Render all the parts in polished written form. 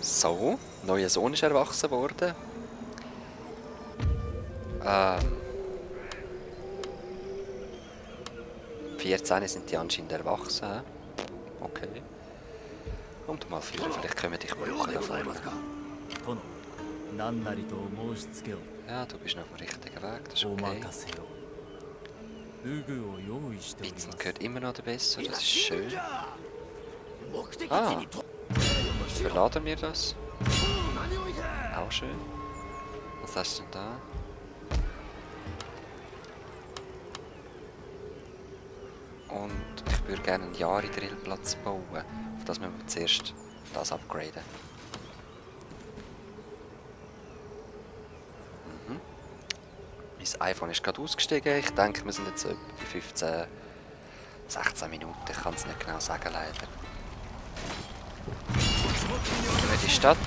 So, neuer Sohn ist erwachsen worden. 14 sind die anscheinend erwachsen. Hä? Okay. Und mal führen, vielleicht können wir dich brauchen da vorne. Ja, du bist noch auf dem richtigen Weg, das ist okay. Bitzen gehört immer noch der Besser, das ist schön. Ah, verladen wir das? Auch schön. Was hast du denn da? Und ich würde gerne einen Jari-Drillplatz bauen. Auf das müssen wir zuerst das upgraden. Mein iPhone ist gerade ausgestiegen. Ich denke, wir sind jetzt etwa bei 15, 16 Minuten. Ich kann es nicht genau sagen, leider. Gehen wir in die Stadt.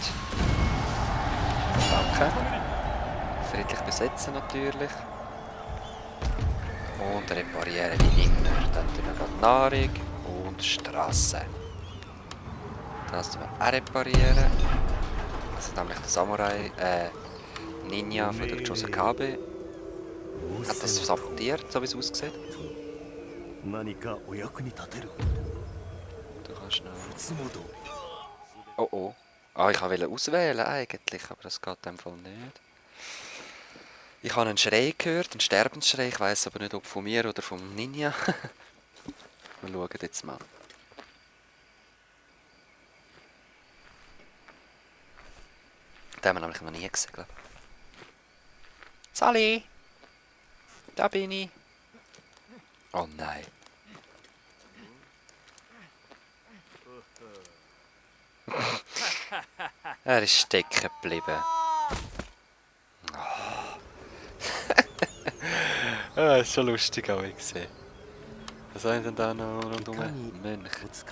Danke. Friedlich besetzen natürlich. Und reparieren wie immer. Dann tun wir gerade Nahrung und Straße. Das tun wir auch reparieren. Das ist nämlich der Samurai, Ninja von der Josakabe. Hat das sabotiert, so wie es aussieht? Du kannst noch... Oh oh. Ah, ich wollte auswählen eigentlich, aber das geht in dem Fall nicht. Ich habe einen Schrei gehört, einen Sterbensschrei. Ich weiss aber nicht, ob von mir oder vom Ninja. Wir schauen jetzt mal. Den haben wir nämlich noch nie gesehen, glaube ich. Sally! Da bin ich! Oh nein. Er ist stecken geblieben. Oh. Das ist schon lustig, habe ich gesehen. Was haben denn da noch rundum? Mönch. Kannst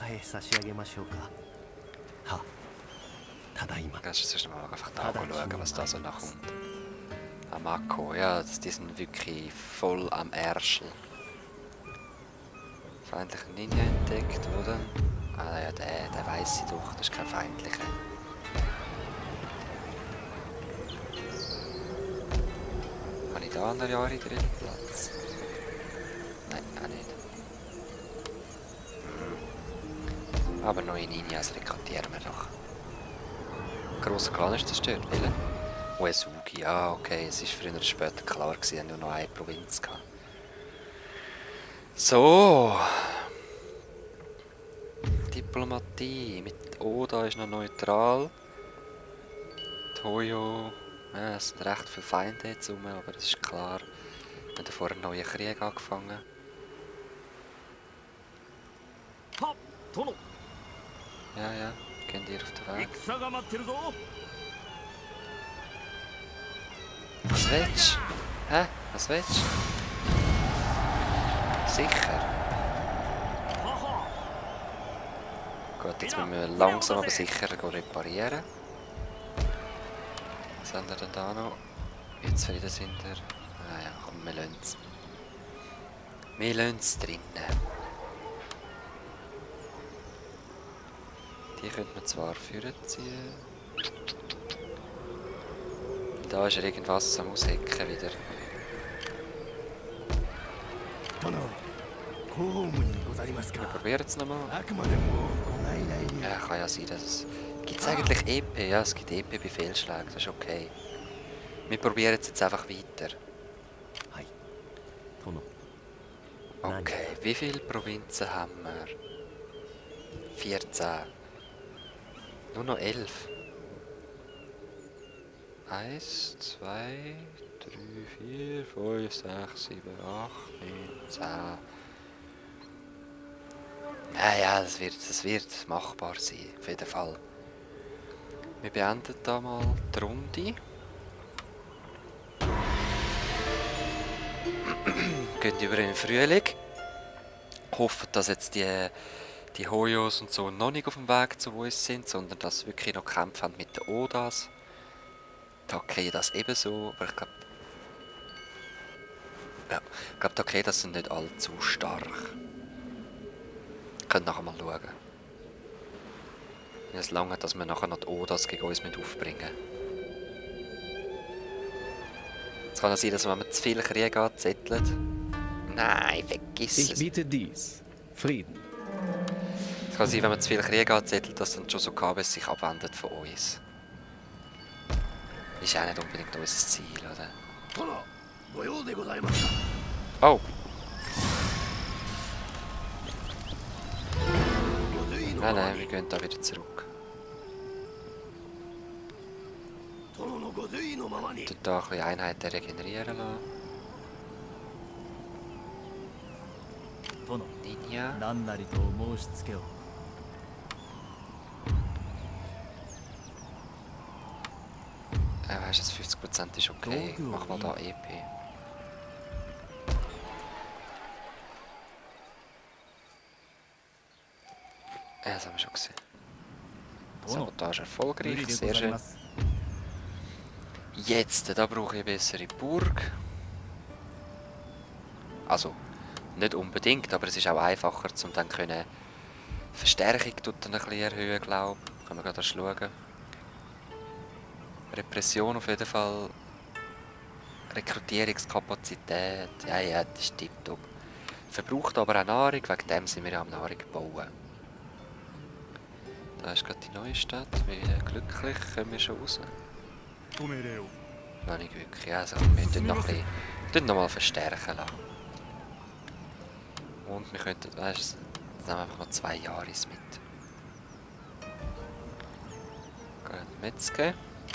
du sonst mal einfach da schauen, was da so nachkommt. Amako, ja, die sind wirklich voll am Ärschel. Feindlicher Ninja entdeckt, oder? Ah ja, der weiss ich doch, das ist kein feindlicher. Habe ich da einen Jari drin Platz? Nein, auch nicht. Aber neue Ninjas rekrutieren wir doch. Grosser Clan ist zerstört, welcher? Uesugi, ja okay, es ist früher oder später klar gewesen, nur noch eine Provinz gehabt. So. Diplomatie mit Oda ist noch neutral. Toyo, ja, es sind recht viele Feinde jetzt rum, aber das ist klar. Wir haben vor einem neuen Krieg angefangen. Ja, ja, gehen die auf den Weg. Was willst du? Hä? Was willst du? Sicher? Gut, jetzt müssen wir langsam aber sicher reparieren. Was haben wir denn da noch? Jetzt Frieden sind wir. Ah ja, komm, wir lassen es. Wir lassen es drinnen. Die könnte man zwar vorziehen. Da ist irgendwas am Aushecken wieder. Wir probieren es nochmal. Ja, kann ja sein, dass es... Gibt es eigentlich EP? Ja, es gibt EP bei Fehlschlägen, das ist okay. Wir probieren es jetzt einfach weiter. Okay, wie viele Provinzen haben wir? 14. Nur noch 11. 1, 2, 3, 4, 5, 6, 7, 8, 9, 10. Naja, das wird machbar sein, auf jeden Fall. Wir beenden da mal die Runde. Gehen über in den Frühling. Hoffen, dass jetzt die Hoyos und so noch nicht auf dem Weg zu uns sind, sondern dass sie wirklich noch Kämpfe haben mit den Odas. Takedas ebenso, aber ich glaube... Ja, ich glaube Takedas sind nicht allzu stark. Könnt nachher mal schauen. Es lange, dass wir nachher noch die Odas gegen uns aufbringen müssen. Es kann auch sein, dass wenn man zu viel Krieg anzettelt. Nein, vergiss Ich es. biete dies. Frieden. Es kann sein, wenn man zu viel Krieg anzettelt, dass dann schon so Kabels sich abwendet von uns. Ist auch nicht unbedingt unser Ziel, oder? Oh! Nein, nein, wir gehen da wieder zurück. Tut da ein bisschen Einheiten regenerieren lassen. 殿 Ninja. 何なりと申しつけを Weißt du, 50% ist okay. Mach mal da EP. Ja, das haben wir schon gesehen. 殿 Sabotage 無 erfolgreich, 理でご sehr ざい schön. ます Jetzt, da brauche ich eine bessere Burg. Also, nicht unbedingt, aber es ist auch einfacher, um dann können Verstärkung tut dann ein bisschen erhöhen, glaube ich. Können wir gerade schauen. Repression auf jeden Fall. Rekrutierungskapazität. Ja, ja, das ist tipptopp. Verbraucht aber auch Nahrung, wegen dem sind wir ja am Nahrung bauen. Da ist gerade die neue Stadt. Wie glücklich kommen wir schon raus. ご命令を Noch nicht wirklich. Ja, also wir tun noch ein bisschen, noch mal verstärken lassen. Und wir könnten, weißt du, jetzt nehmen wir einfach noch 2 Jahre mit. Gehen Metzger.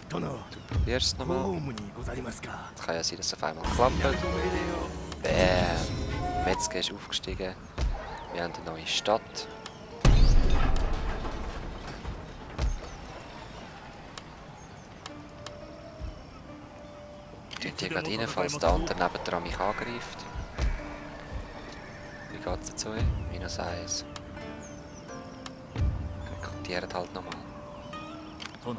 殿 Du probierst es 公 nochmal. 務にござりますか Es kann ja sein, dass es auf einmal klappt. ご命令を Bam! Metzger ist aufgestiegen. Wir haben eine neue Stadt. Tun die gerade rein, falls der andere nebendran mich angreift. Wie geht es dazu? -1. Rekrutieren halt nochmal. 殿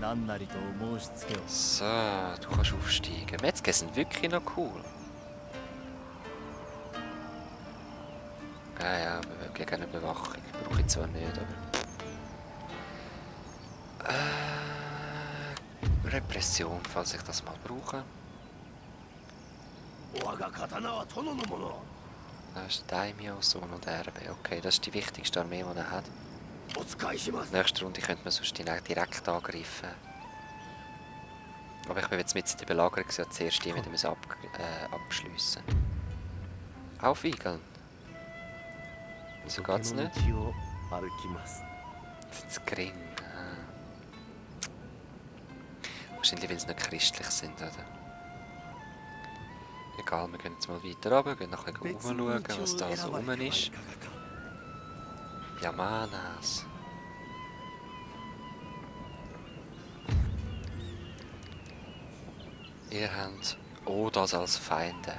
何なりと申しつけを So, du kannst aufsteigen. Metzger sind wirklich noch cool. Ja, ja, aber gegen eine Bewachung brauche ich zwar nicht, aber... Repression, falls ich das mal brauche. 我が刀は殿のもの Da ist der Daimyo, Sohn und Erbe. Okay, das ist die wichtigste Armee, die er hat. お使いします Nächste Runde könnte man sonst direkt angreifen. Aber ich bin jetzt mit in der Belagerung, ja zuerst die mit dem abschliessen. Aufwiegeln. Wieso geht's nicht? 道を歩きます Das gering. Wahrscheinlich, weil sie nicht christlich sind, oder? Egal, wir gehen jetzt mal weiter runter, gehen noch ein bisschen umschauen, was da so rum ist. Yamanas. Ihr habt Odas als Feinde.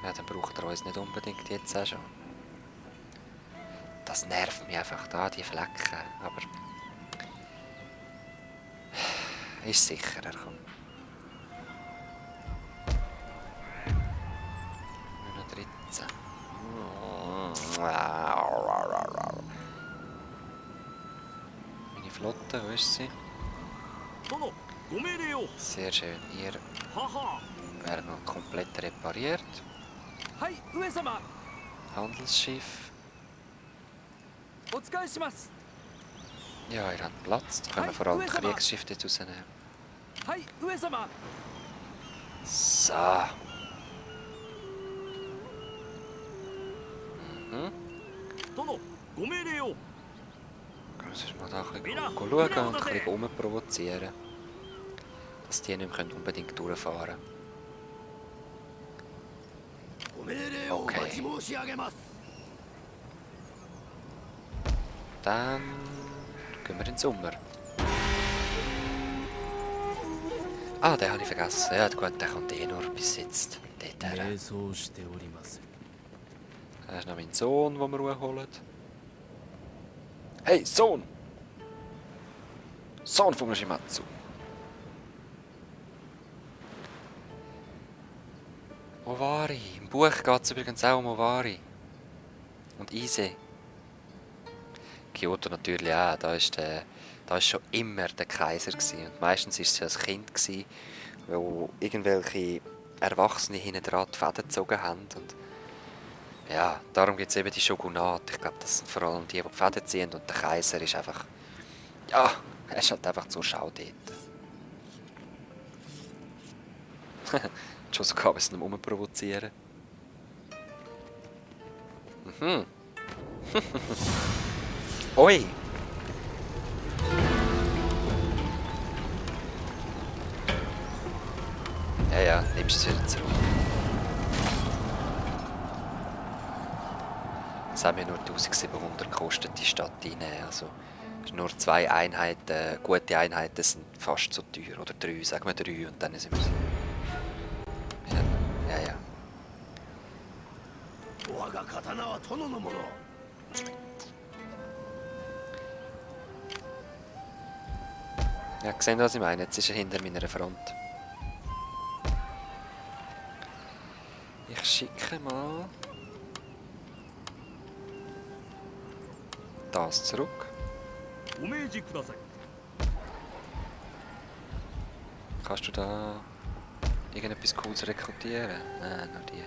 Ja, dann braucht ihr uns nicht unbedingt jetzt auch schon. Das nervt mich einfach da, die Flecken. Aber... Ist sicherer, komm. Nur noch 13. Meine Flotte, wo ist sie? 殿ご命令を Sehr schön. Ihr 母 werdet noch komplett repariert. はい上様 Handelsschiff. お使いします Ja, ihr habt Platz. Da können wir vor allem Kriegsschiffe jetzt rausnehmen. はい上様 So. Mhm. 殿ご命令を Können wir mal da ein bisschen schauen und ein bisschen rumprovozieren. Dass die nicht mehr unbedingt durchfahren können. ご命令をお待ち申し上げます Dann gehen wir in den Sommer. Ah, den habe ich vergessen. Ja gut, der kommt eh nur bis jetzt dort her. 瞑想しております Da ist noch mein Sohn, den wir holen. Hey, Sohn! Sohn von Shimatsu! Owari. Im Buch geht es übrigens auch um Owari. Und Ise. Kyoto natürlich auch. Da ist schon immer der Kaiser gewesen. Und meistens war es ja ein Kind gewesen, wo irgendwelche Erwachsene hinten dran die Fäden gezogen haben. Und ja, darum gibt es eben die Shogunate. Ich glaube, das sind vor allem die Fäden ziehen. Und der Kaiser ist einfach... Ja, er ist halt einfach zur Schau dort. Schon sogar ein bisschen rumprovozieren. Mhm. Oi! Ja, ja, nimmst es wieder zurück. Es haben mir nur 1700 gekostet, die Stadt reinnehmen. Also, nur 2 Einheiten, gute Einheiten sind fast so teuer. Oder 3, sagen wir 3 und dann sind wir... Ja, ja, ja. Ja, gesehen, was ich meine? Jetzt ist er hinter meiner Front. Ich schicke mal das zurück. Kannst du da irgendetwas Cooles rekrutieren? Nein, nur die.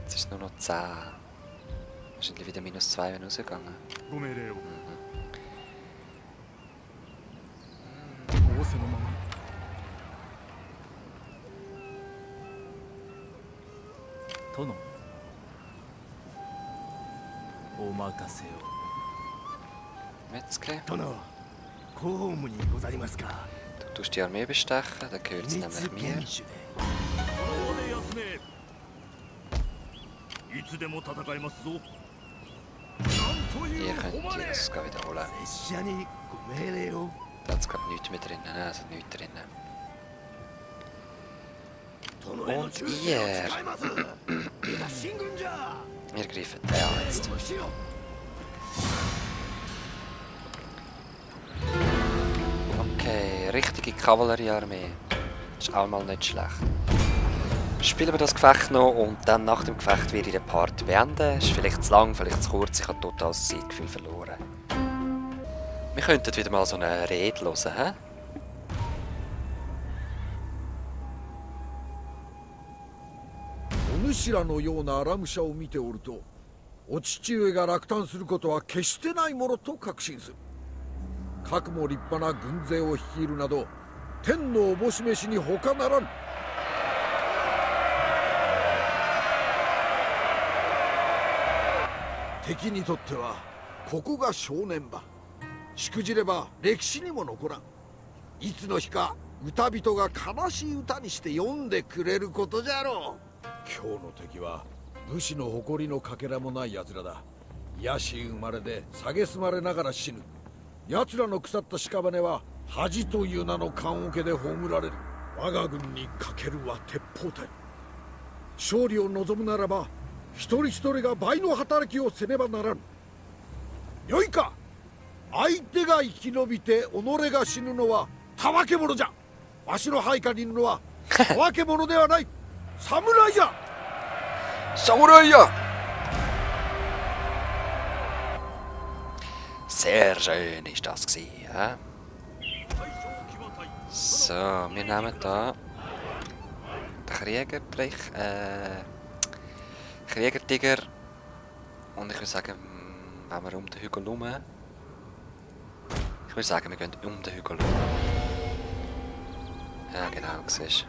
Jetzt ist es nur noch 10. Wahrscheinlich wieder -2, wenn rausgegangen. Mhm. 仰せのまま殿お任せを Metzger. 殿、公務にござりますか。 Du tust die Armee bestechen, dann gehört es 秘 nämlich 密 mir. 厳守で。その場で休めいつでも戦いますぞなんとい Hier う könnt 誉 ihr れ das gleich wiederholen. 拙者にご命令を。 Da hat es gerade nichts mehr drinnen, nein, also nichts drinnen. 殿への Und 忠誠を ihr, 誓います。いざ進軍じゃ。 wir greifen den an jetzt. よろしいよ。 Okay, richtige Kavalleriearmee. Ist auch mal nicht schlecht. Spielen wir das Gefecht noch und dann nach dem Gefecht werde ich den Part beenden. Ist vielleicht zu lang, vielleicht zu kurz, ich habe total das Zeitgefühl verloren. Wir könnten wieder mal so eine Rede hören, hä? お主らのような荒武者を見ておると、お父上が落胆することは決してないものと確信する。かくも立派な軍勢を率いるなど、天のおぼし飯に他ならぬ。敵にとってはここが正念場。しくじれば歴史にも残らん。いつの日か歌人が悲しい歌にして読んでくれることじゃろう。今日の敵は武士の誇りのかけらもない奴らだ。野心生まれで蔑まれながら死ぬ。奴らの腐った屍は恥という名の棺桶で葬られる。我が軍にかけるは鉄砲隊。勝利を望むならば一人一人が倍の働きをせねばならぬ。よいか、相手が生き延びて己が死ぬのはたわけ者じゃ。わしの配下にいるのはたわけ者ではない。侍じゃ。Samurai! Ja! Sehr schön ist das gewesen, ja? So, wir nehmen da den Kriegertiger und ich würde sagen, wenn wir um den Hügel herum, ich würde sagen, wir gehen um den Hügel herum. Ja genau, siehst du.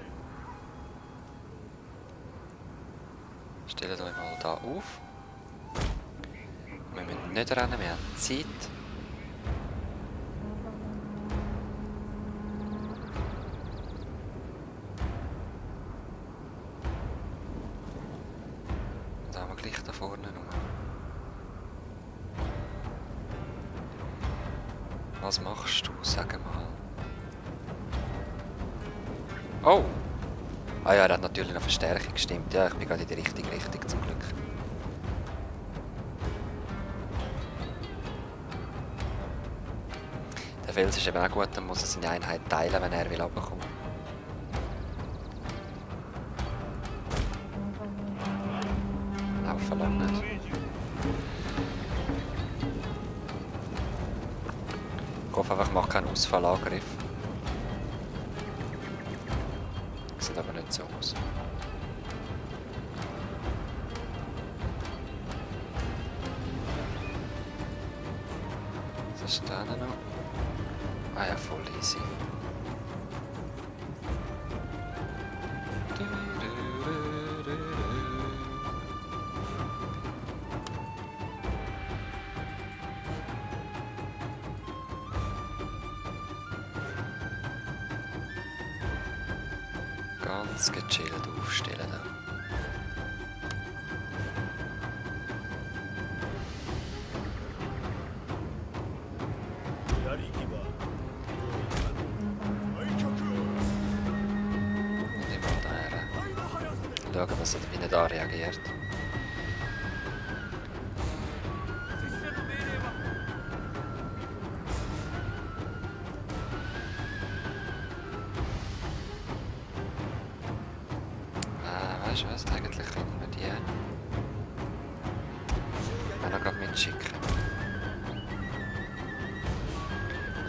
Stellt euch mal da auf. Wir müssen nicht rennen, wir haben Zeit. Da haben wir gleich da vorne rum. Was machst du? Sag mal. Oh! Ah ja, er hat natürlich noch Verstärkung gestimmt. Ja, ich bin gerade in die richtige Richtung zum Glück. Der Fels ist eben auch gut, dann muss er seine Einheit teilen, wenn er will runterkommen. Laufen lang nicht. Ich hoffe einfach, ich mache keinen Ausfallangriff. Sieht aber nicht so aus. Was ist da noch? Ah ja, voll easy. Ganz gechillt aufstellen da. Und immer daher. Schauen, was er wie er da reagiert. Weißt du was? Eigentlich können wir die auch noch gerade mitschicken.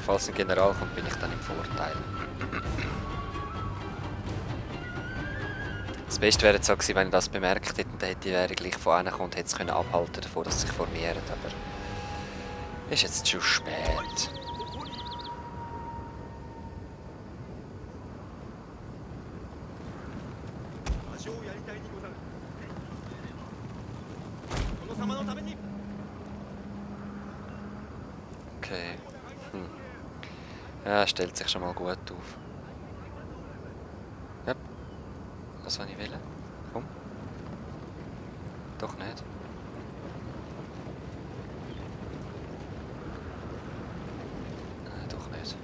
Falls ein General kommt, bin ich dann im Vorteil. Das Beste wäre jetzt so gewesen, wenn ich das bemerkt hätte und dann hätte die Währung gleich von einem und hätte es können abhalten davon, dass sie sich formieren. Aber ist jetzt schon spät. 魔性をやりたいにござる。殿様のために。 Okay. Ja, stellt sich schon mal gut auf. Ja. Was soll ich wollen? Komm. Doch nicht. Nein, doch nicht.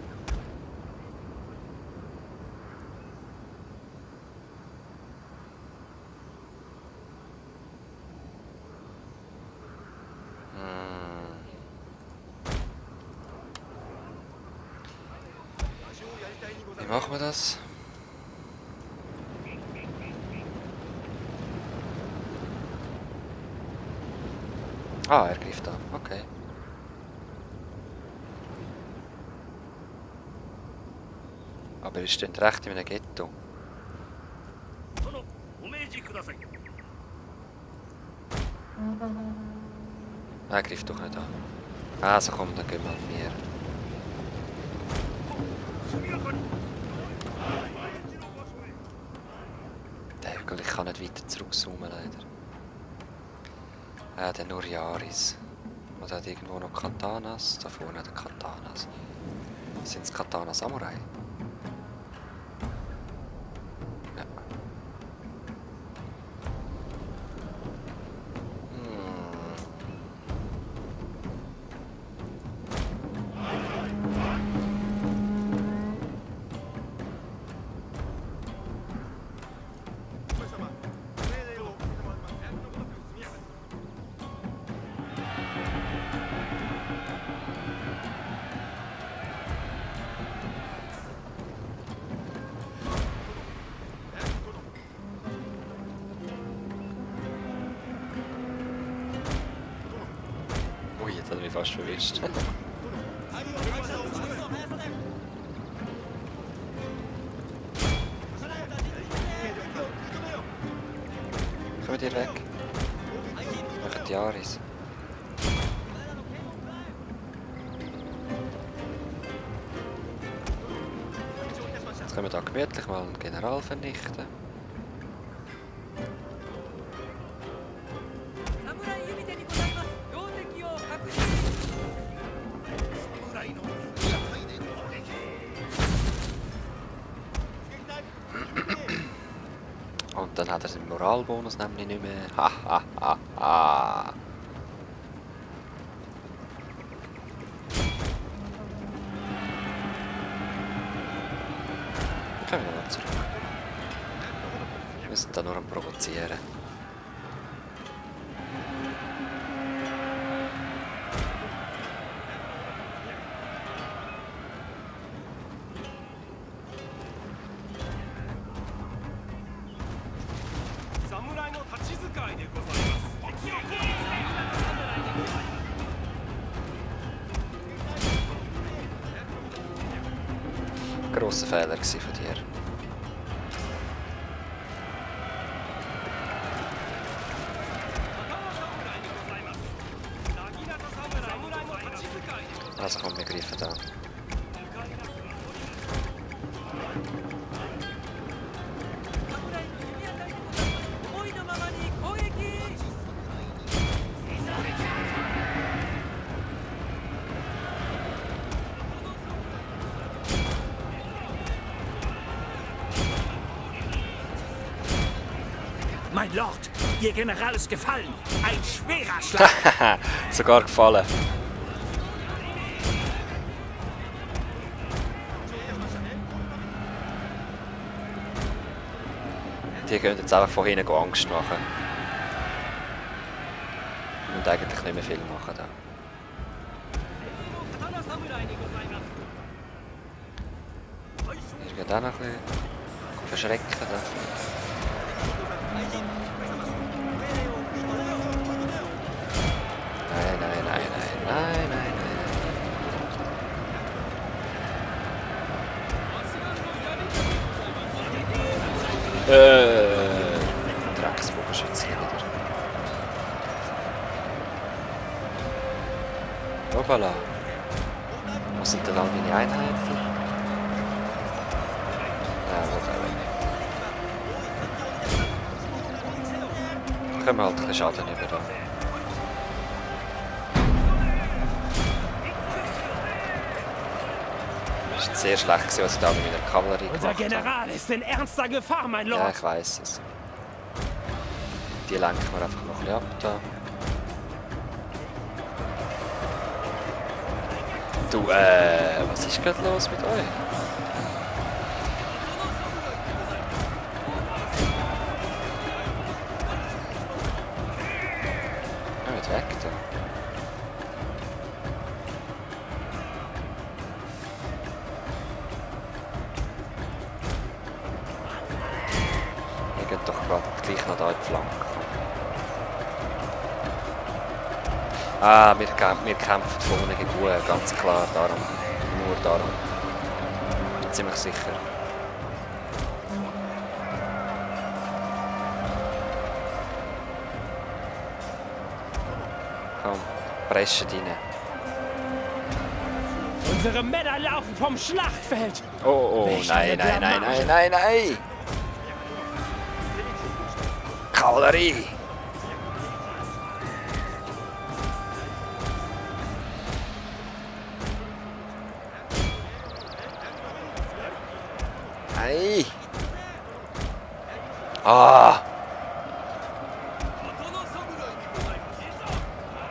Wie machen wir das? Ah, er greift an. Okay. Aber er steht recht in einem Ghetto. 殿、お命じください。 Er greift doch nicht an. Also komm, dann gehen wir an mir. 速やかに。 Der Hügel, ich kann nicht weiter zurückzoomen, leider. Der Nuriaris. Oder hat irgendwo noch Katanas? Da vorne die Katanas. Sind es Katana Samurai? Ja. Ui, jetzt hat er mich fast verwischt. Kommt ihr weg? Machen die Aris. Jetzt können wir da gemütlich mal einen General vernichten. 侍弓手にございます。標的を確認。侍の屋台で攻撃。 Und dann hat er den Moralbonus nämlich nicht mehr. Ha ha ha ha. Kommen wir mal zurück. Wir sind da nur am Provozieren. grosser Fehler gewesen von dir. Also komm, wir greifen da. 思いのままに攻撃 Mein Lord, Ihr General ist gefallen. Ein schwerer Schlag. Sogar gefallen. Die gehen jetzt einfach von hinten Angst machen. Und eigentlich nicht mehr viel machen da. 刀侍にございます Hier geht auch noch ein bisschen verschrecken da. Nein, nein, nein, nein, nein, nein, nein. Drecksbogenschützen wieder. Hoppala. Wo sind denn all meine Einheiten? Ja, wo da nicht. Können wir halt ein bisschen Schaden über da. Das war sehr schlecht, gewesen, was ich da mit meiner Kavallerie gemacht Unser habe. General ist in ernster Gefahr, mein Ja, Lord. ich weiss es. Die lenken wir einfach noch ein bisschen ab da. Du, was ist gerade los mit euch? Ja, nicht weg da. Ihr geht doch gerade gleich noch da in die Flanke. Ah, wir kämpfen von unten gegen Uhr, ganz klar, darum. Nur darum. Bin ziemlich sicher. Komm, prescht rein. Unsere Männer laufen vom Schlachtfeld. Oh, Welch nein, eine nein, nein, Blamage. nein, nein, nein! Kavallerie! Nein! Ah!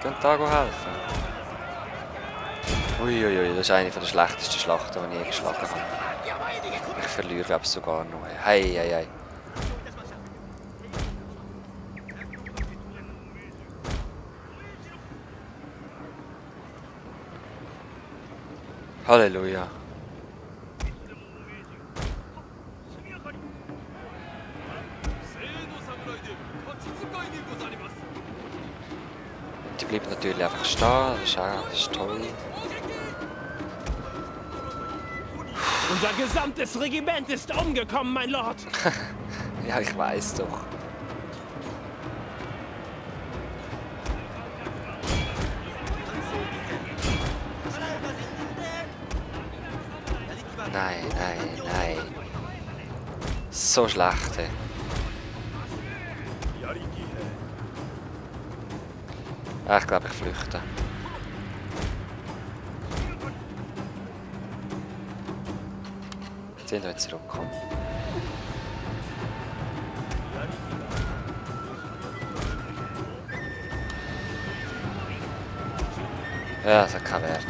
Könnt ihr da helfen? Uiuiui, das ist eine der schlechtesten Schlachten, die ich je geschlagen habe. Ich verliere, glaube ich, sogar noch. Hei, hei, hei. Halleluja. Die bleiben natürlich einfach stehen, das ist toll. Unser gesamtes Regiment ist umgekommen, mein Lord. Ja, ich weiß doch. Nein, nein, nein. So schlecht. Ey. Ah, ich glaube, ich flüchte. Jetzt sind wir zurückgekommen. Ja, das hat keinen Wert.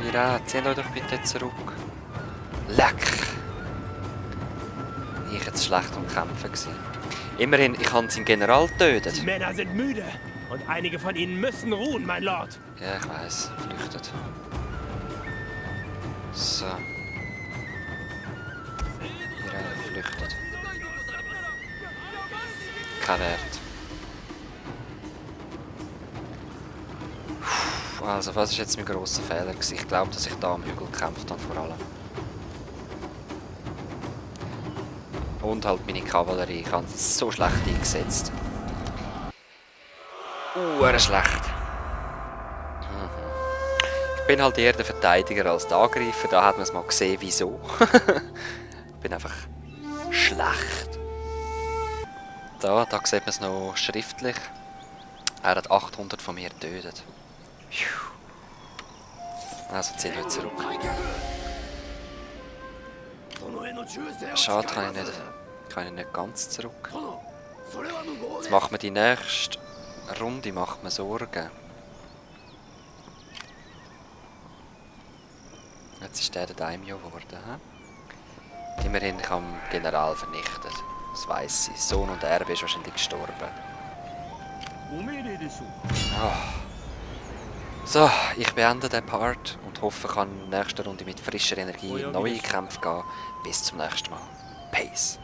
Mira, zieht euch doch bitte zurück. Leck! Ich war jetzt schlecht am Kämpfen gewesen. Immerhin, ich habe seinen General Die getötet. Männer sind müde und einige von ihnen müssen ruhen, mein Lord. Ja, ich weiß. Flüchtet. So. Mira, flüchtet. Kein Wert. Also, was ist jetzt mein grosser Fehler gewesen? Ich glaube, dass ich da am Hügel gekämpft habe, vor allem. Und halt meine Kavallerie. Ich habe es so schlecht eingesetzt. Schlecht. Ich bin halt eher der Verteidiger als der Angreifer. Da hat man es mal gesehen, wieso. Ich bin einfach schlecht. Da sieht man es noch schriftlich. Er hat 800 von mir getötet. Also ziehe ich wieder zurück. Schade, kann ich nicht ganz zurück. Jetzt machen wir die nächste Runde, macht mir Sorgen. Jetzt ist der Daimyo geworden. He? Immerhin, ich habe den General vernichtet. Das weiss ich. Sohn und Erbe ist wahrscheinlich gestorben. So, ich beende den Part und hoffe, ich kann in der nächsten Runde mit frischer Energie in neue Kämpfe gehen. Bis zum nächsten Mal. Peace.